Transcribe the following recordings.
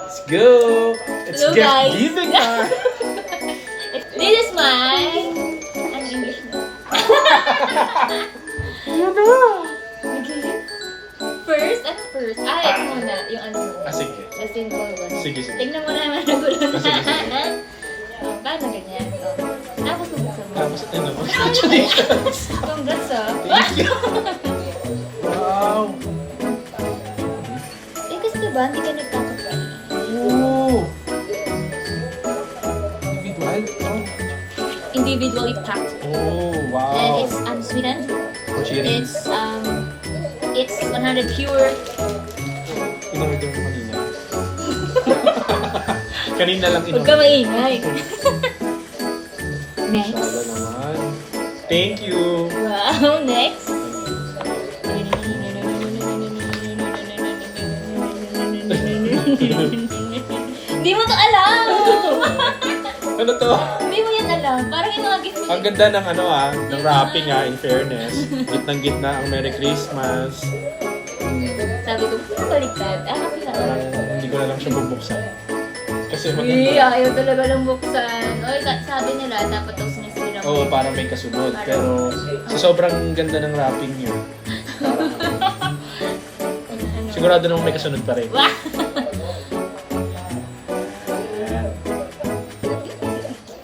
Let's go! It's Hello, gift guys. giving time! This is my... Ano English na? Okay. First, at first. Ito muna. Yung ano muna. Sige. The simple one. Sige, sige. Tignan mo naman ang gulo na. Sige, sige. Paano ganyan? Tapos bubuksan mo. Tapos, ano? Congratulations! Congrats Thank you! Wow! kasi diba, hindi ka nagkakapal. Oh! Individual? Individually packed. Oh, And wow! it's unsweetened. Cheering. It's 100 pure. Inorder mo kanina. Kanina lang Huwag ka inorder. maingay. Next. Masala naman. Thank you! Wow, next. Hindi mo to alam! Ano to? Hindi mo yan alam. Parang yung mga gift mo. Ang ganda ng ano ng wrapping in fairness. Gitnang gitna ang Merry Christmas. Sabi ko, baliktad. Kasi sa Hindi ko na lang siya bubuksan. Kasi Hindi, maganda. ayaw talaga lang buksan. Oy, sabi nila, dapat daw sinisira Oo, mo. parang may kasunod. Pero sa sobrang ganda ng wrapping niya. Sigurado naman may kasunod pa rin. Wah!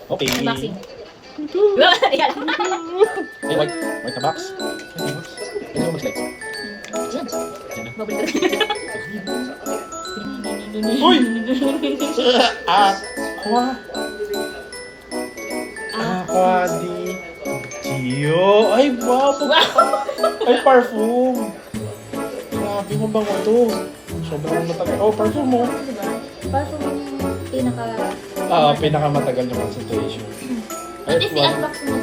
Okay. Unboxing. Ayan. Ay, white na box. White na box. Ito yung mag-slides. Ayan. Yan na. Bubble wrap. Uy! Aqua. Aqua di Gio. Ay, wow! Ay, parfum. Grabe mo bang ito? Sobrang matagal. Oh, parfum mo. Diba? Parang yung pinaka... Pinakamatagal na concentration. At least i-unbox mo.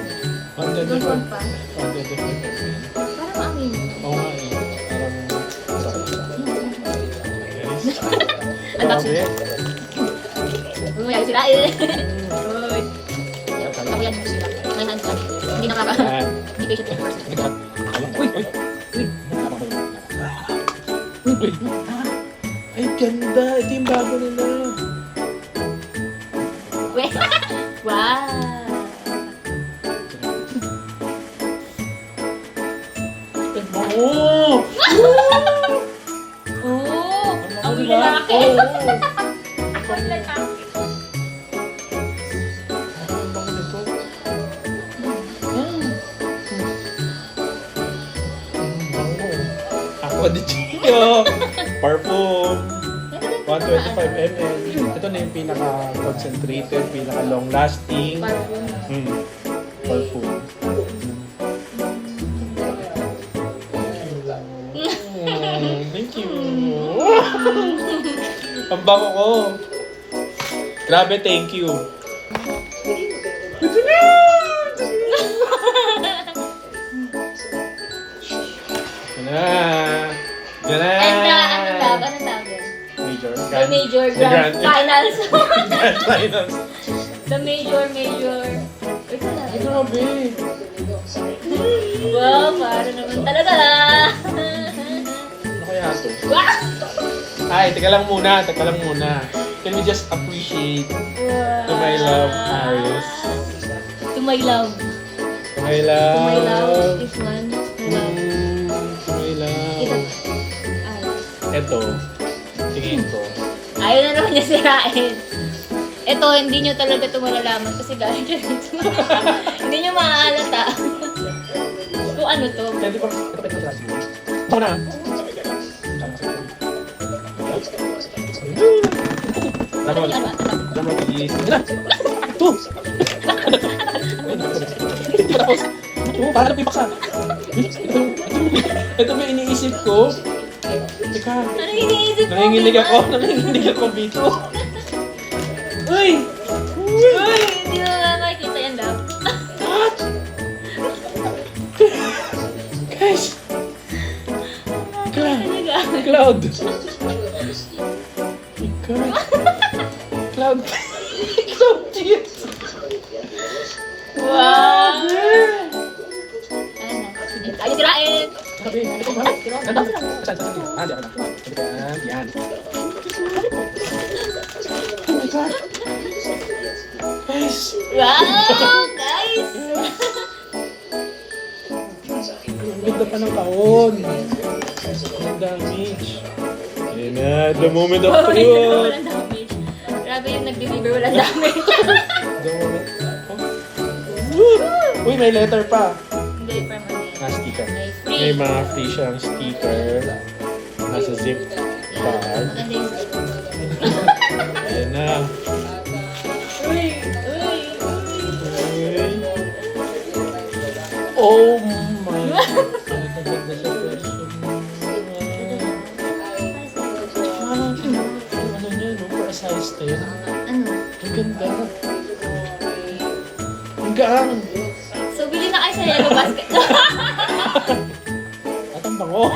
Under Don't want pa. Under the Para maamin mo. Oo nga eh. Parang... Unboxing. Grabe. Umaya sila eh. Uy. Ako yan yung sila. May hands on. Hindi nakaka... Yan. Hindi patient in person. Uy! Uy! Uy! Uy! Ay, ganda! Ito yung bago nila. Wait. Wow. Oo! Oh, ang Diba? lalaki. Oo. Ang lalaki. Ang bango nito. Ang bango. Aqua di Gio. Parfum. 125 ml. Ito na yung pinaka-concentrated, pinaka-long-lasting. Parfum. Parfum. Thank you. Ang bango ko. Grabe, thank you. Ito na! Ito na! And ano tawag? Ano tawag? Major. The major The grand finals. Grand finals. The major. Ito na. Grabe. Wow, para naman talaga. Ano kaya ito? Wow! Ay, teka lang muna. Can we just appreciate to my love, Aris? To my love. To my love. To my love. This one. My love. To my love. Ito. Ito. Tingin ko. Ayaw na naman niya sirain. Ito, hindi nyo talaga ito malalaman kasi galing siya dito. Hindi nyo maaalata. Kung ano to. Pwede ba? Ito pwede ba sa Ito na. Ano Dapat. yan? Dapat is. Ito na. Ito. Hindi pa tapos. Oo, para lang pipaksa. Ito ba yung iniisip ko? Teka. Ano iniisip mo? Nanginginig ako, Vito. Uy! Uy! Hindi mo nga makikita yan daw. What? Guys! Talaga. Cloud! God. Cloud. Cloud tears. Wow! Ayan na. Sige, tayo sirain. Sabi, ito ba? Ganda. Saan? Yan. God! Guys! Wow, guys! Ang ganda pa ng taon. Ang damage. Ayan na, the moment of Oh, truth. walang damage. Grabe yung nag-deliver, walang damage. The moment. Oh. Uy, may letter pa. Hindi, permanent. Sticker. May free. May mga free siyang sticker. Nasa zip bag. Maganda yung Ayan na. Uy! Uy! Uy. Oh my God. Ang ganda sa person. Ano niya, no? For a size 10. Ano? Ang ganda. Ang gaan. So, bili na kayo sa Yellow Basket. At ang bango.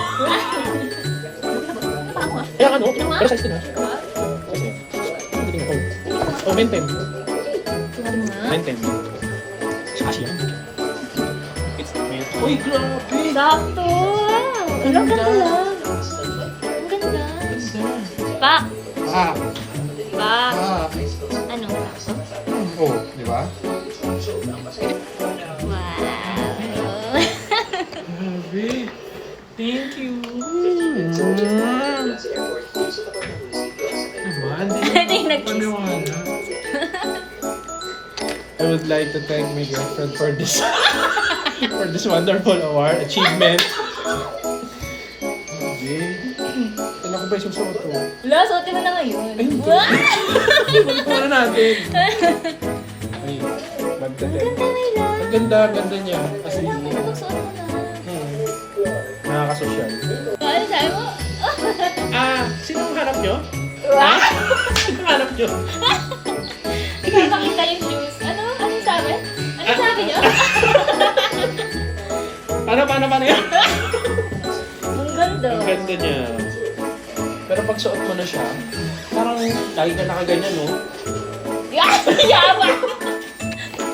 Kaya ano? Pero size 10 ha? Kasi, hindi tingnan ko. Oh, maintain. Tingnan mo nga. Maintain. Kasi yan. It's made. Uy, grabe! Sakto! Ang ganda lang. Ang ganda. Pak! Ah! Pak! Ah! Ano? Oh, di ba? Wow! Grabe! Thank you! Naman, Ito yung nag-kiss. paniwala. I would like to thank my girlfriend for this for this wonderful award, achievement. Okay. Kailan ko ba isusuot to? Wala, suotin mo na ngayon. Ay, hindi. Wow! Ibalik ko na natin. Ay, magdadel. Ang ganda, ganda niya. Kasi, Suot mo na. nakakasosyal. Ano sabi mo? Sino ang hanap nyo? Wow! Sino ang hanap nyo? Ipapakita yung shoes. Ano? Ano sabi? Ano sabi niyo? Paano yan? Ang ganda. Ang ganda niya. Pero pag suot mo na siya, parang lagi ka nakaganyan, no? Yawa!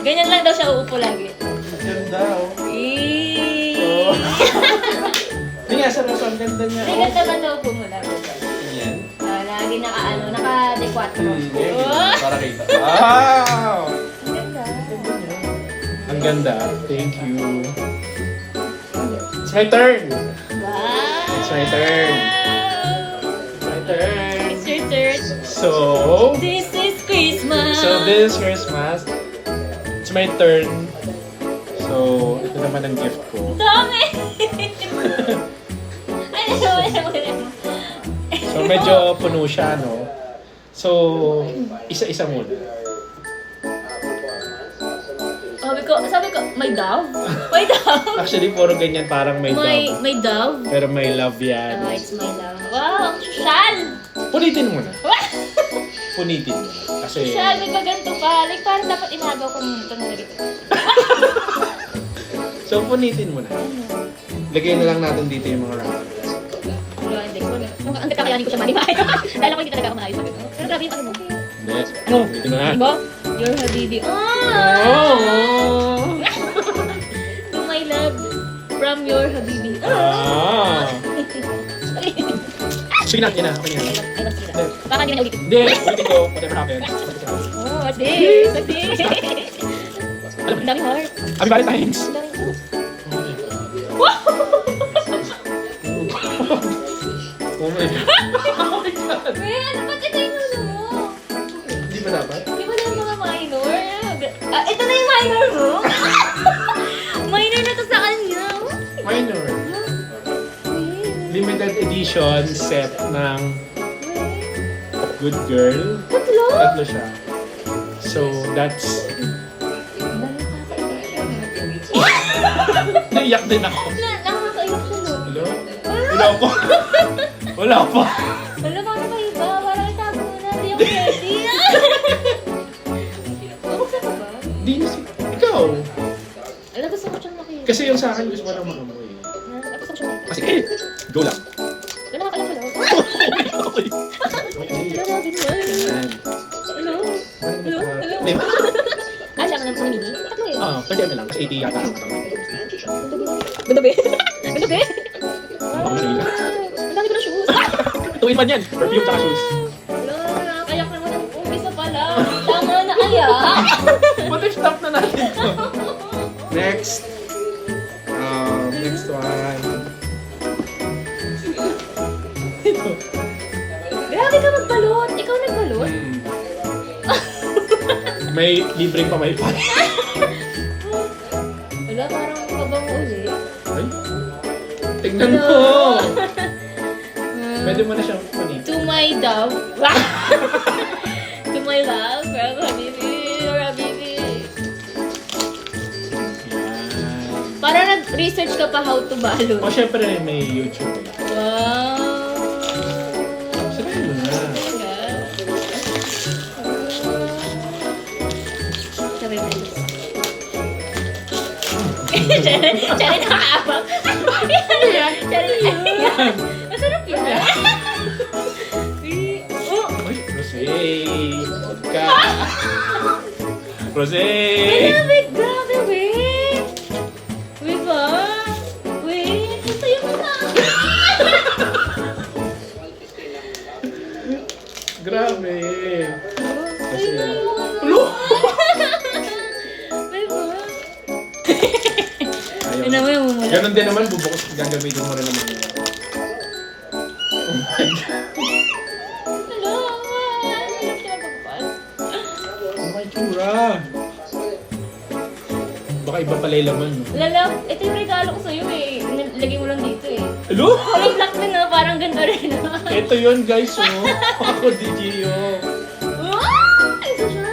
Ganyan lang daw siya uupo lagi. Ang ganda, oh. Eh. Hindi nga, seryoso, ang ganda niya. May ganda ba daw po mo lagi? Yan. Lagi naka-de-quattro. Para kita. Wow! Ang ganda. Ang ganda. Thank you. It's my turn. Wow! It's my turn. It's my turn. It's your turn. So, This is Christmas. this Christmas, it's my turn. So, ito naman ang gift ko. Dami! Ano? So, medyo puno siya, no? So, isa-isa muna. Sabi ko, may dove? May dove? Actually, puro ganyan parang may dove. May dove? Pero may love yan. Oh, it's my love. Wow, ang social! Punitin mo na. Punitin mo na. Kasi, Social, may baganto pa. Like, parang dapat inagaw ko muna ito na dito. so punitin mo na. Lagay na lang natin dito yung mga wrappers. Wala, hindi ko. Ang kakayanin ko siya malimahay. Dahil ako hindi talaga ako maayos. Pero grabe yung ano mo. Hindi. Ano? Punitin mo na. Diba? Your Habibi. Oh! To my love, from your Habibi. Sige na, yun na. Okay na. I was here. Baka hindi na ulitin. Hindi, ulitin ko. Whatever happens. Oh, what's this? What's this? Ang daming heart. Happy Valentine's! Ang daming heart. Oh my God. Ano ba't ito yung ulo mo? Hindi ba dapat? Di ba na yung mga minor? Ito na yung minor mo? Minor na to sa kanya. Minor. Limited edition set ng Good Girl. Tatlo? Tatlo siya. So, that's... Naiyak din ako. Nakakaiyak siya, no? Hello? Wala pa. Wala pa. Wala pa na kayo ba? Parang itago mo na. Hindi ako ready. Buksan ka ba? Di na si... Ikaw. Alam, gusto ko siyang makita. Kasi yung sa akin gusto ko lang makamoy. Gusto ko siyang makita. Kasi, go lang. Wala nakakaiyak siya, no? Okay. Wala na, ganyan. Ayan. Hello? Hello? Hello? Di ba? Siya ka ng pumili? Tatlo yun. 30 ml lang. Kasi 80 yata. Ganda ba? Ganda ba? Ang sarili. Ang dami ko na shoes. Tuwin man yan. Perfume tsaka shoes. Wala, nakakayak naman ang umpisa pa lang. What if stop na natin to? Next. Next one. Grabe ka magbalot. Ikaw nagbalot? May libreng pamaypay. Wala, parang pabango ulit. Ay. Tignan mo. Pwede mo na siyang panito. To my dove. To my love. Well, habibi. Habibi. Yan. Parang nag-research ka pa how to balot. O, syempre may YouTube. Wow. Sabihin mo na. Sabi mo. Chari nakaabang. Chari ayan. Masarap yan. Oh. Ay, Rosé. Vodka. Rosé. Grabe, grabe, wait. Wait ba? Wait, ito yung mga. Grabe. Ay, Ulo. Wait ba? Ayaw. Ano mo yung mumula? Ganon din naman, bubukas gagamitin mo rin naman yun. Oh my God. Hello, ano siya magpas? Oh my tsura. Baka iba pala yung laman. No? Lala, ito yung regalo ko sa'yo eh. Lagay mo lang dito eh. Hello? Kulay black din na, parang ganda rin na. Ito yun guys, oh. Ako, DJO. Wow! Isa siya.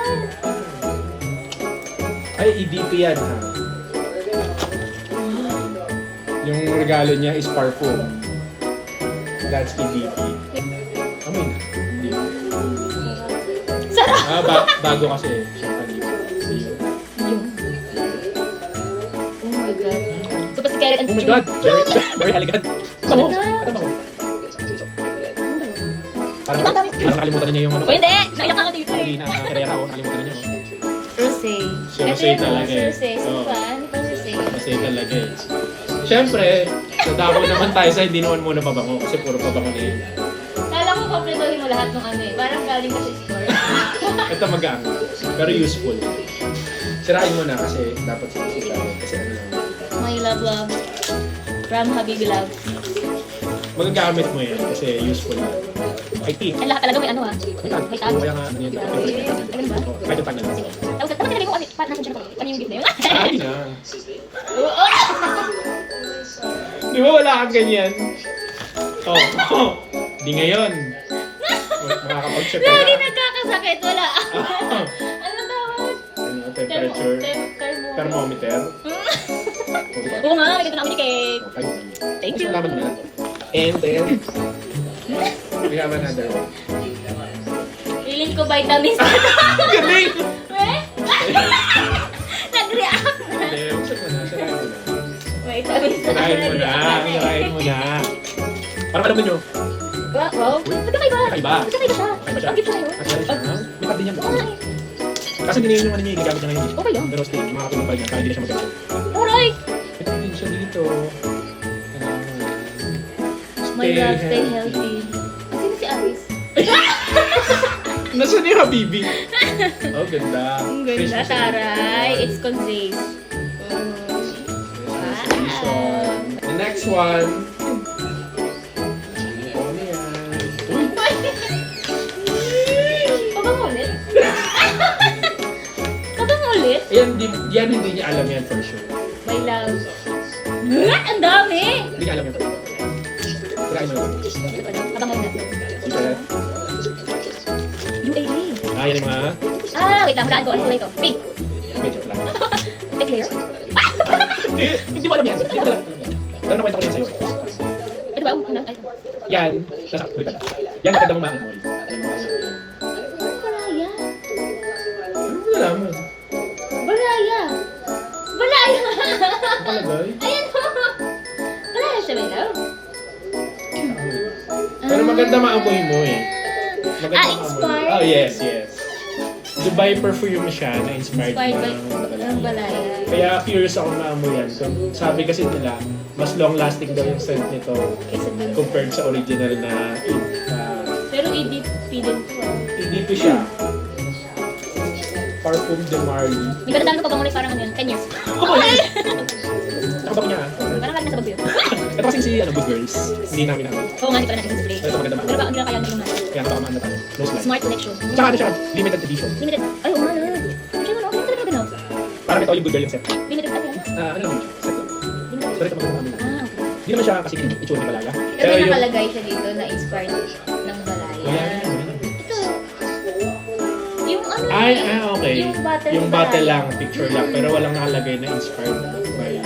Ay, EDP yan ha. Yung regalo niya is parfum. That's EDP. Amoy na. Hindi. Sarap! Bago kasi siya kanina. Oh my God. So, kasi carrot and Oh my God! Very elegant. Ano? Ano ba? Parang nakalimutan na niya yung ano. Oh, hindi! Naiyak ako dito eh. Hindi na karera ako, nakalimutan na niya. Oh. Rosé. Si Rosé talaga eh. Rosé. Sino Oo. ba? Ano pa Rosé? Kasi talaga eh. Siyempre, sa dako naman tayo sa hindi naman muna pabango kasi puro pabango na yun. Kala ko kompletuhin mo lahat ng ano eh. Parang galing ka sa store. Ito magaan. Pero useful. Sirain mo na kasi dapat sirain. Kasi ano lang. My love, love. From Habibi Love. Magagamit mo yan kasi useful na. IT. Ang lahat talaga may ano ah. May tag. Kaya nga, ano yun. Ganun ba? Kahit yung tag na lang. Sige. Tapos, tapos nilagay ko kasi, nasa siya ko. Ano yung gift na yun? Ay na. Oo. Di ba wala kang ganyan? Oh. Di ngayon. Makakapag-check ka Lagi na. nagkakasakit. Wala. Ano tawag? Ano, temperature. Thermometer. Oo nga, may ganda na ako ni Cake. Okay. Thank you. Salamat na. And then, we have another one. Feeling ko vitamins. Galing! Eh? Nag-react na. Hindi, buksan mo na. Sirain mo na. Vitamins. Sirain mo na. Sirain mo na. Para alam nyo. Wow. Ba't kakaiba? Kakaiba. Ba't kakaiba siya? Kakaiba siya. Ang gift siya ngayon. Kasi siya, may card din yan. Oo nga eh. Kasi hindi na yun yung ano niya, gagamit niya ngayon. Okay lang. Pero still, makakatulong pa rin yan. Kaya hindi na siya magagamit. Alright. Ito din siya dito. My love, stay healthy. Sino si Aris? Nasaan yung Habibi? Oh, ganda. Ang ganda, Christmas taray. It's conveys. edition. The next one. Ano yan? Uy! Pabang ulit? Pabang ulit? Yan hindi niya alam yan for sure. My love. Ang dami! Hindi niya alam yan for sure. Try mo yun. Pabang ulit. Sige. UAE. Yan yung mga Wait lang. Hulaan ko. Ano kulay ko? Pink. medyo lang. Pink layer. Hindi mo alam yan. Hindi mo alam yan. Pero nakwenta ko yan sa'yo. Ito ba? Ano? Ay. Yan. Nasa ulit ka. Yan ang ganda mong mga memory. Baraya. Ano mo nalaman? Baraya. Baraya. Ang palagay. Ayan mo. Baraya siya, my love. Pero maganda maamoy mo eh. Maganda maamoy. Inspired? Oh, yes. Dubai perfume siya na inspired Inspired ng ng balaya. Kaya curious ako maamoy yan. Kung sabi kasi nila, mas long lasting daw yung scent nito Kaysa dun. compared sa original na Pero EDP din to ah. EDP siya. Parfum de Marley. May ganda ko pabangunin parang ano yun, 10 years. Nakabango niya. Parang lagi nasa bagyo. Ito kasi si Good Girls. Hindi namin namin. Oo nga, di pala natin display. Ito maganda Pero ba, ang gila kaya naging mas? Kaya nakamaan na tayo. Close light. Smart collection. Tsaka ano siya, limited edition. Limited. Ay, oo nga na. Siya na, okay talaga gano'n. Parang ito yung Good Girl yung set. Limited ano yan? Ano naman siya? Set lang. Limited. So ito maganda namin. Ah, okay. Hindi naman siya kasi itsura ni Balaya. Pero may nakalagay siya dito na inspired ng Balaya. Ito. Yung ano okay. Yung Yung battle battle Balaya. lang, picture lang. Pero walang nakalagay na inspired by Balaya.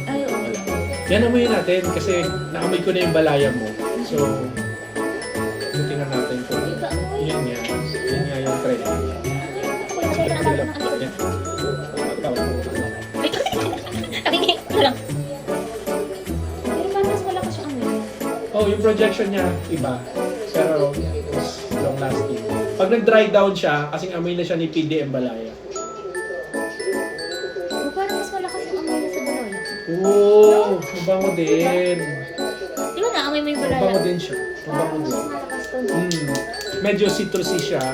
Ay, oo. Yan amoy natin kasi naamoy ko na yung Balaya mo. So, tingnan natin kung Ito, amoy. yun nga. Yun nga yung trend. Kaya na ang dami ng antipod. Yan. Wait. Katingin. Ito lang. Pero parang mas malakas yung amoy. Oh, yung projection niya, iba. Pero, mas long lasting. Pag nag-dry down siya, kasing amoy na siya ni PDM Balaya. Oh, parang mas malakas yung amoy niya sa Balaya. Oo, mabango din. Di ba na-amoy mo yung Balaya? Mabango din siya. Mabango Parang mas din. malakas to. Medyo citrusy siya.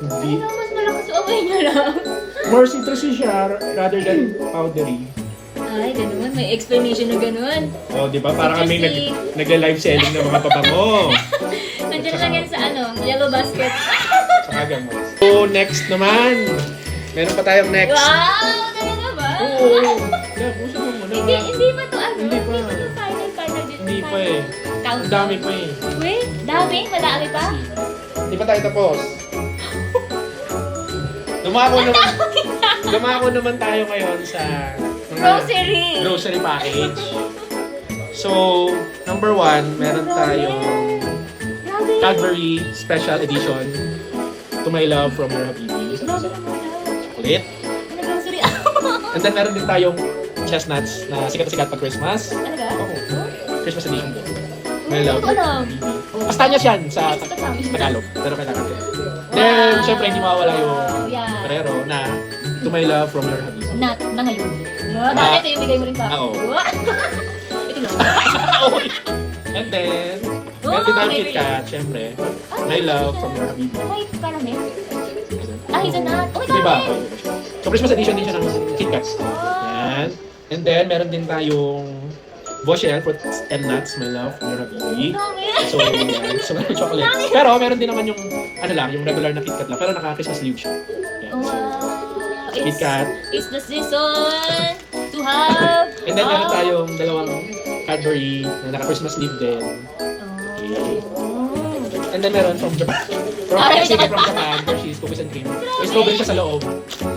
Ay, mas malakas yung amoy niya lang. More citrusy siya rather than powdery. Ay, ganun. May explanation na ganun. Oh, di ba? Parang kami Citrusy. nag-live selling ng mga pabango. Nandiyan lang yan sa ano, yellow basket. Saka gamot. So, next naman. Meron pa tayong next. Wow! Talaga ba? Oo. Yeah, puso mo muna. Hindi pa to ano? Hindi pa. Hindi pa to final dito. Hindi pa eh. Count. Ang dami pa eh. Wait, dami? Madami pa? Hindi pa tayo tapos. Dumako naman tayo ngayon sa mga grocery package. So, number 1, meron tayong Grabe. Cadbury Special Edition To My Love From Your Habibi. Grabe naman yan. Chocolate. Ano grocery? And then meron din tayong chestnuts na sikat na sikat pag Christmas. Talaga? Oo. Christmas edition din. My Hindi Love. ko alam. Kastanyas yan sa Gusto ko namin. Tagalog. Pero kailangan ko. Then, syempre, hindi mawawala yung Yeah. Ferrero na To My Love From Your Habibi. Na ngayon. Dati ito yung bigay mo rin sa Oo. Ito lang. And then, meron din tayong KitKat, syempre. My Love From Your Habibi. May caramel. Ah, hazelnut. Oh, may Diba? caramel. So, Christmas edition din siya ng KitKat. Yan. And then, meron din tayong Boshel Fruits and Nuts, My Love From Your Habibi. Dami. So, yan. So, meron chocolates. Pero, meron din naman yung, ano lang, yung regular na KitKat lang. Pero naka-Christmas sleeve siya. Yan. Wow. KitKat. It's the season to have. And then, meron tayong dalawang Cadbury na naka-Christmas sleeve din. Oh. And then, meron from Japan. From Japan, Hershey's Cookies and Cream. May strawberry siya sa loob.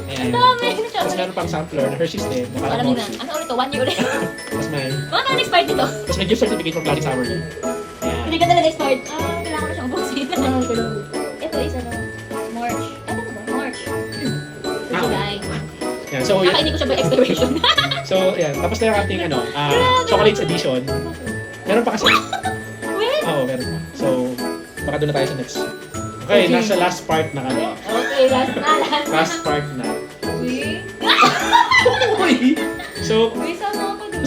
Ayan. Dami. Tapos meron pang sampler na Hershey's din. Na parang Alam niyo na. mochi. Ano ulit to? 1 year ulit. Tapos may, Mga expired dito. tapos may gift certificate from Bloody Sour din. Hindi Ayan. ka talaga expired. Kailangan ko na siyang ubusin. Ito is ano? March. Ano ba? March. Ah. July. Ayan. So, Baka yan. hindi ko siya by expiration. So, yan. Tapos na yung ating chocolates edition. Meron pa kasi. Wait. Oo, meron pa. So, baka doon na tayo sa next. Okay, nasa last part na kami. Okay, last na. Last part na. Uy. Uy! So, Uy, sama ako dun.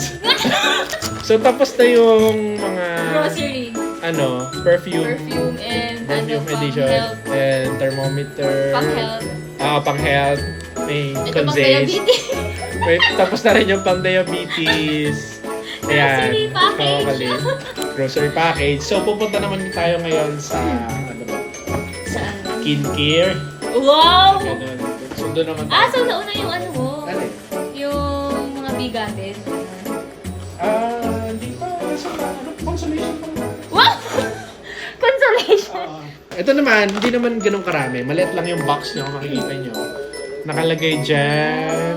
so tapos na yung mga Grocery. perfume And perfume pang edition health. and thermometer. Pang health. Pang health. May Ito pang Conzace. diabetes. Wait, tapos na rin yung pang diabetes. Ayan. Grocery package. Kakali. Grocery package. So, pupunta naman tayo ngayon sa Saan? skincare. Wow! Ganun. So, doon naman So nauna yung ano mo? Ano eh? Yung mga bigatin. Hindi pa. Consolation pa. Wow! Consolation! Ito naman, hindi naman ganun karami. Maliit lang yung box niya kung makikita nyo. Nakalagay dyan.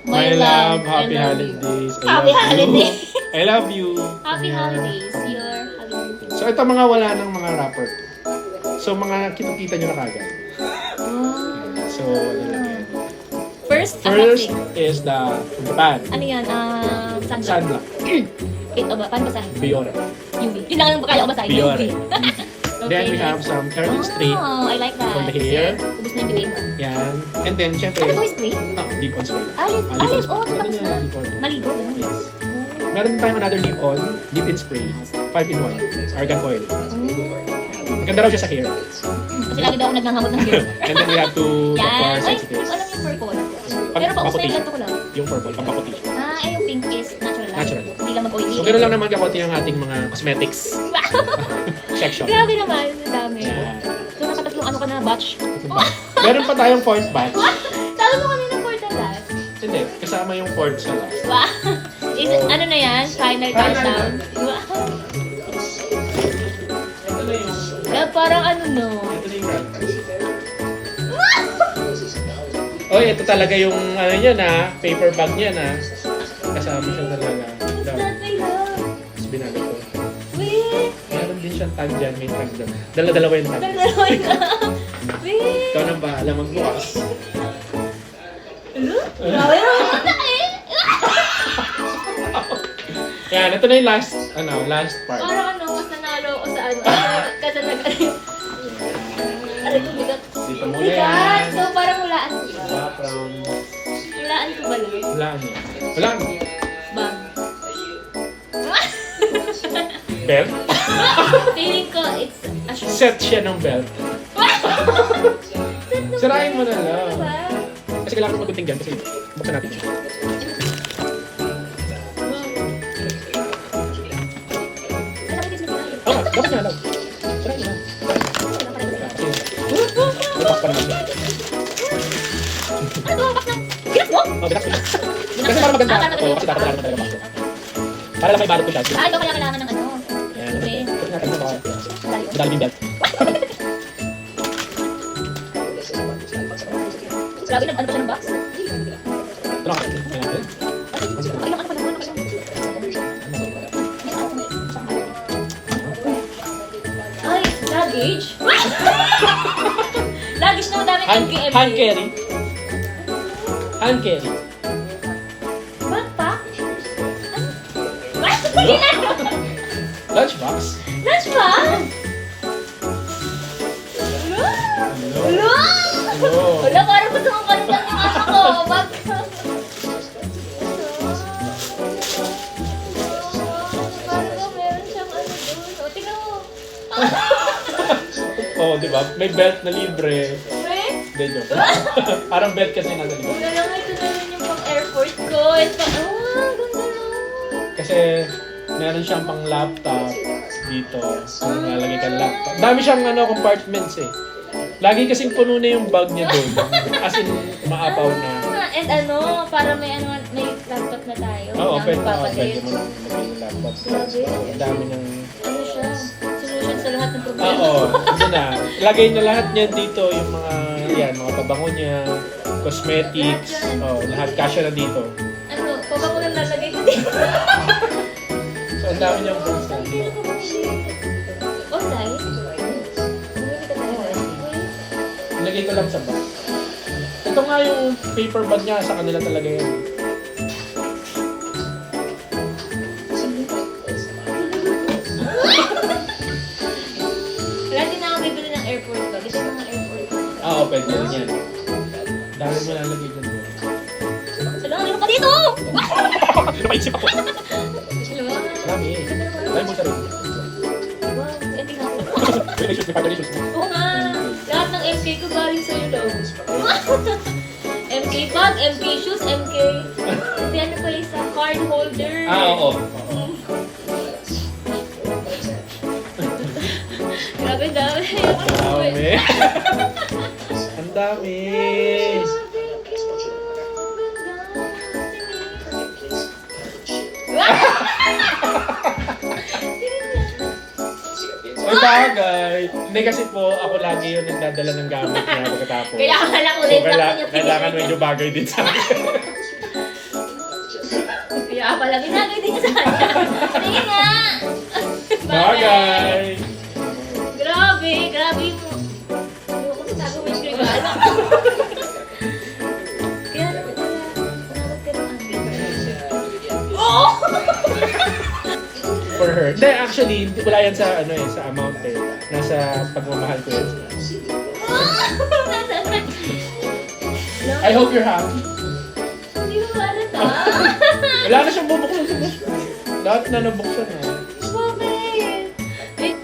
My love, happy I love you. holidays. I Happy love you. holidays. I love you. Happy Ayan. holidays. Your holidays. So ito mga wala ng mga wrapper. So mga kita-kita nyo na kagad. So ano lang yan. First, First unboxing. is the Japan. Ano yan? Sunblock. Sunblock. Ito ba? Paano basahin? Biore. UV. Yun lang ang kaya ko basahin. Biore. UV. Then we have some keratin spray. Oh, I like that. For the hair. Ubus na yung bibig mo. Yan. And then syempre, Ano to spray? deep on spray. Lip. Lip on Lip. spray. Oh, Ganun tapos yan, na. lip on. Maligo. ganun. Yes. Meron tayong another lip on, lip in spray. 5-in-1. Argan oil. Maganda raw siya sa hair. Kasi Kasi lagi daw ako naghangamot ng gear. And then we have to talk to Yan. our Ay, sensitives. alam yung purple. Pero paus na yung ganito ko lang. Yung purple, pampaputi. Yung pink is natural lang. Natural. Hindi lang mag-oily. So, gano'n lang naman kakunti ang ating mga cosmetics section. Grabe naman, ang dami. Yan. So, nakatatlong ano ka na, batch. Meron pa tayong fourth batch. Sabi mo kanina for the last. Hindi, kasama yung fourth sa last. Wow. Is it, ano na yan? Final countdown? Wow. Ito na yung... Parang ano no? Ito na yung brand. Oy, ito talaga yung ano niya na, paper bag niya na. Kasama siya talaga. That my love. Tapos binago ko. Wait. Meron din siyang tag dyan, may tag dyan. Dala-dalawa yung tag. Nagdalawin ka. Wait. Ikaw nang bahala magbukas. Ano? Grabe naman na eh. Yan, ito na yung last part. Parang ano, mas nanalo ako sa ano. Kasi aray ko bigat. Dito mo Bigat. yan. So parang hulaan ko ba? Background. Hulaan ko ba lang? Wala niya. Wala niya. Bang. Belt? Feeling ko it's a shoe. Set siya ng belt. Sirain mo na lang. Diba? Kasi kailangan mo magunting dyan kasi buksan natin siya. Oo, dapat nga daw. Sirain mo na. Bukas pa naman siya. Ano ba? Ginas mo? Oh, bitak ko na. Kasi para maganda. Oo, kasi dapat lalo na talaga box. Para lang may balot ko siya. Ito kaya kailangan ng ano. Ayan. Okay. Put natin sa baka. Layo. Madali yung belt. Grabe, nag-ano pa siya ng box? Ito lang kasi. Ayan natin. Ay, ano pa naman? Ay, luggage? Luggage na madami Hand MKM. carry. Hand carry. Backpack? Ano? Lunchbox. Lunch ba? Hello? Hello. Wala, parang gusto mong palitan yung ano ko. Backpack. Parang meron siyang ano doon. O, tingnan mo. Oh, di ba? May belt na libre. Wait. Hindi, joke. Parang belt kasi nasa libre. Wala lang, ito na rin yung pang airport ko. Ito, ganda lang. Kasi meron siyang pang laptop dito. So, nalagay ka laptop. Dami siyang compartments eh. Lagi kasing puno na yung bag niya doon. As in, maapaw na. And para may laptop na tayo. Oo, pwede papalit. mo lagay yung laptop. Grabe. Ang dami ng... Ano siya? Solution sa lahat ng problema. Oo, ito na. Lagay na lahat niya dito yung mga pabango niya, cosmetics, lahat kasya na dito. Ano, pabango lang lalagay ko dito. So, ang dami niyang bulsa. Oh, nice. Nilagay ko lang sa bag. Ito nga yung paper bag niya, sa kanila talaga yun. Wala din ako bibili ng airport bag. Ito yung mga airport bag. Oo, pwede rin yan. Dami mo lalagay dyan. Ano pa dito? Napaisip ako. Hello? Dami eh. Dami mo sa rin. Wow, ending ako. May pagka-issues. Oo nga. Lahat ng MK ko galing sa'yo daw. MK bag, MK shoes, MK... Hindi ano pa isa, card holder. Oo. Grabe, dami. Dami. Ang dami. Ay, bagay. Hindi kasi po, ako lagi yun nagdadala ng gamit niya pagkatapos. Kaya akala ko So, rin lang niya kailangan medyo bagay din sa akin. Kaya pala, binagay din niya sa kanya. Sige nga! Bagay! Grabe, grabe mo. Ayoko sinabi mo yung regalo. Kaya naman pala, tumawag ka ng Oh! For her. Hindi, actually, wala yan sa, sa amount eh. Nasa pagmamahal ko yan. I hope you're happy. Hindi mo maalata. Wala na siyang bubuksan sa gusto. Lahat na nabuksan na. Bakit? Wait.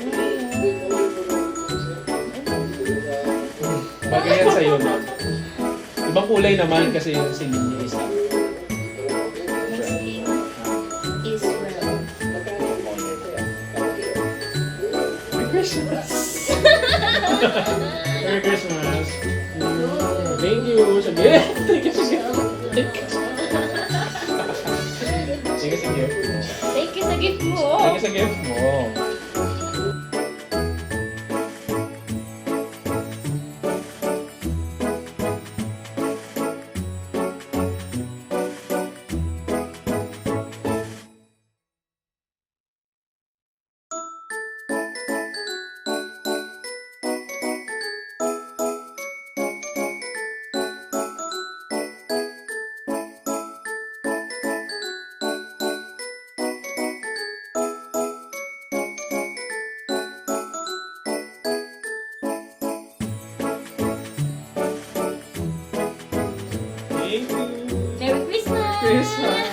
Bagay yan sa'yo, ma'am. Ibang kulay naman kasi yung silin niya isa. Israel. Merry Christmas! Merry Christmas! Thank you! Sige! Thank you, sige! Thank you! Sige, sige. Thank you sa gift mo. Sige sa gift mo. Thank you! Merry Christmas! Christmas!